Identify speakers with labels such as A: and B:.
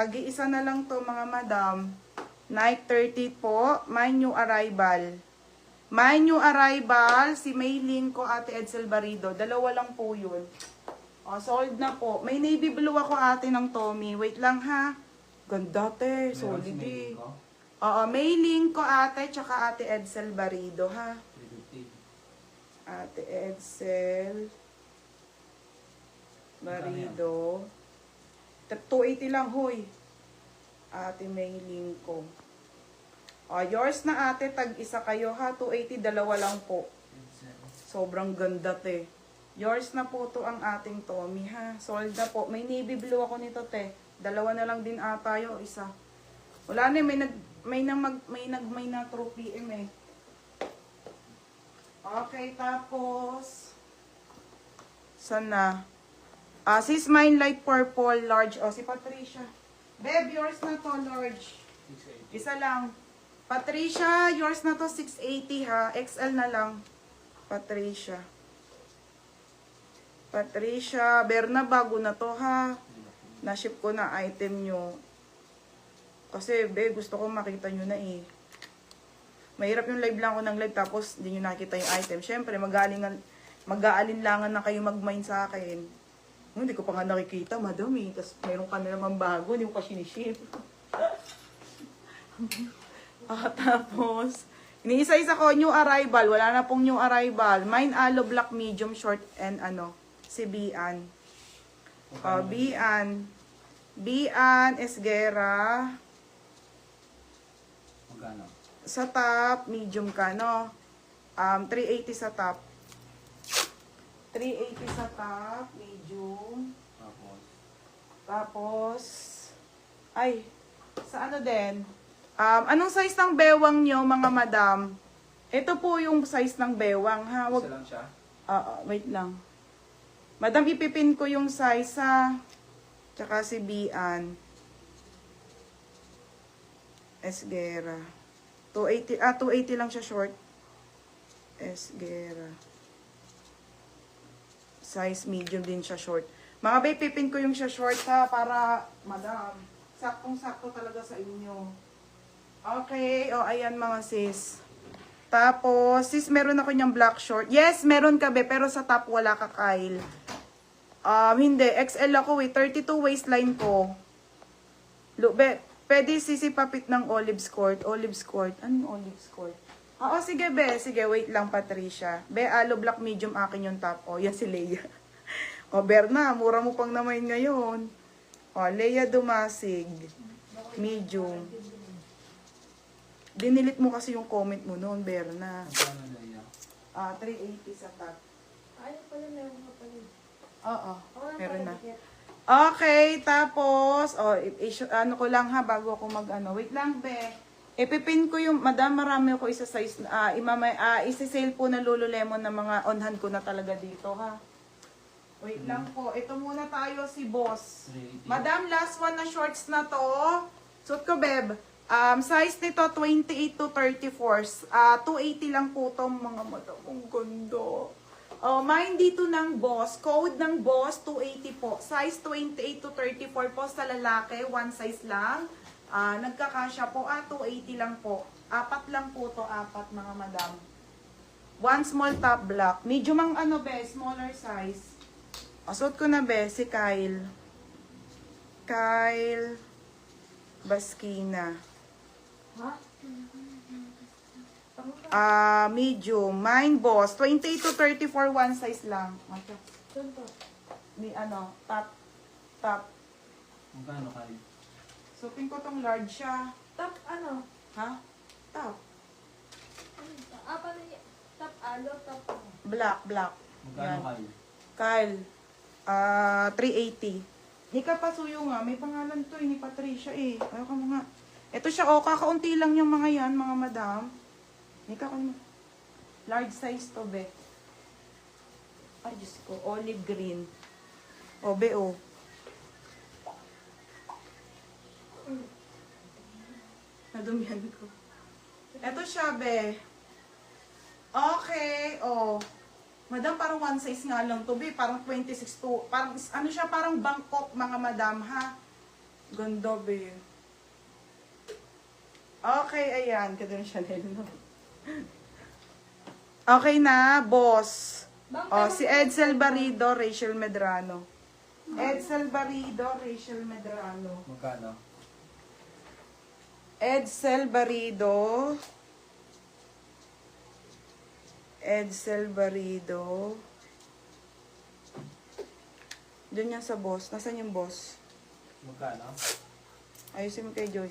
A: Tag-iisa na lang to mga madam. Nike 30 po. My new arrival. My new arrival. Si Mayling ko, Ate Edsel Barido. Dalawa lang po yun. O, sold na po. May navy blue ako ate ng Tommy. Wait lang ha. Ganda te. Solid eh. Oo, Mayling ko ate. Tsaka Ate Edsel Barido ha. Ate Edsel Barido. 280 lang, hoy. Ate Mayling ko. O, yours na ate, tag-isa kayo ha. 280, dalawa lang po. Sobrang ganda, te. Yours na po to ang ating Tommy, ha. Sold na po. May navy blue ako nito, te. Dalawa na lang din ata yung isa. Wala na, may na true PM eh. Okay, tapos sana. Sis mine light purple, large. O, si Patricia. Beb, yours na to, large. 680. Isa lang. Patricia, yours na to, 680 ha. XL na lang. Patricia. Patricia, Berna, bago na to ha. Na-ship ko na item nyo. Kasi, be, gusto ko makita nyo na eh. Mahirap yung live lang ako ng live tapos hindi nyo nakita yung item. Siyempre, mag-aalinlangan na kayo mag-mind sa akin. Hindi ko pa nga nakikita, madam eh. Tapos mayroon ka na naman bago, hindi ko pa siniship. Tapos, iniisa-isa ko, new arrival. Wala na pong new arrival. Mine aloe black medium short and ano, si Bian. Bian Esguera.
B: Magkano?
A: Sa top, medium ka, no? 380 sa top. 380 sa top, medium. Tapos, ay, sa ano din? Anong size ng bewang nyo, mga madam? Ito po yung size ng bewang, ha?
B: Isa lang siya?
A: Wait lang. Madam, ipipin ko yung size, ha? Tsaka si Bian. Esguera. 280 lang siya short. Esguera. Size medium din siya short. Mga bay, pipin ko yung siya short ha, para, madam, saktong-sakto talaga sa inyo. Okay, o ayan mga sis. Tapos, sis, meron ako niyang black short. Yes, meron ka be, pero sa top wala ka, Kyle. Hindi, XL ako eh, 32 waistline ko. Look, be, pwede sisipapit ng olive skirt. Olive skirt. Anong olive skirt? Oo, sige be. Sige, wait lang, Patricia. Be, aloe black medium akin yung top. O, yan si Leia. O, Berna, mura mo pang naman ngayon. O, Leia Dumasig. Medium. Dinilit mo kasi yung comment mo noon, Berna.
B: Magkano na yan?
A: 380 sa top.
C: Ay, pala meron ka pala.
A: Oo, meron na. Okay, tapos, ano ko lang ha, bago ako mag-ano. Wait lang, be. Ipipin ko yung, madam, marami ako isa-size, isa-sale po na Lululemon na mga on-hand ko na talaga dito, ha. Wait lang po. Ito muna tayo si boss.
B: 380.
A: Madam, last one na shorts na to. Suot ko, beb. Size nito, 28 to 34. 280 lang po to, mga madam. Ang ganda. Mine dito ng boss. Code ng boss, 280 po. Size 28 to 34 po sa lalaki. One size lang. Nagkakasya po. 280 lang po. 4 lang po to. 4 mga madam. One small top black. Medium ang ano be, smaller size. Suot ko na be, si Kyle. Kyle Baskina.
C: Ha?
A: Medium. Mine boss. 28 to 34, one size lang.
C: Saan to?
A: Top.
B: Magkano kayo?
A: Suotin ko tong large siya.
C: Top ano?
A: Ha? Top.
C: Paano yung top alo, top ano?
A: Black.
B: Magkano
A: Yan.
B: kayo?
A: Kyle. 380. Hika pasuyo nga. May pangalan to ni Patricia eh. Ayaw ka mo nga. Ito siya kakaunti lang yung mga yan, mga madam. Hika ka mo. Large size to, be. Ay, Diyos ko. Olive green. Be, Nadumihan ko. Ito siya, be. Okay, Madam, parang one size nga lang to, be. Parang 26 to. Parang, ano siya, parang Bangkok, mga madam, ha? Ganda, be. Okay, ayan. Ganda ng Chanel, no? Okay na, boss. Oh, si Edsel Barido, Rachel Medrano. Edsel Barido, Rachel Medrano.
B: Magkano?
A: Edsel Barido. Edsel Barido. Doon yan sa boss. Nasaan yung boss?
B: Magkano?
A: Ayusin mo kay Joy.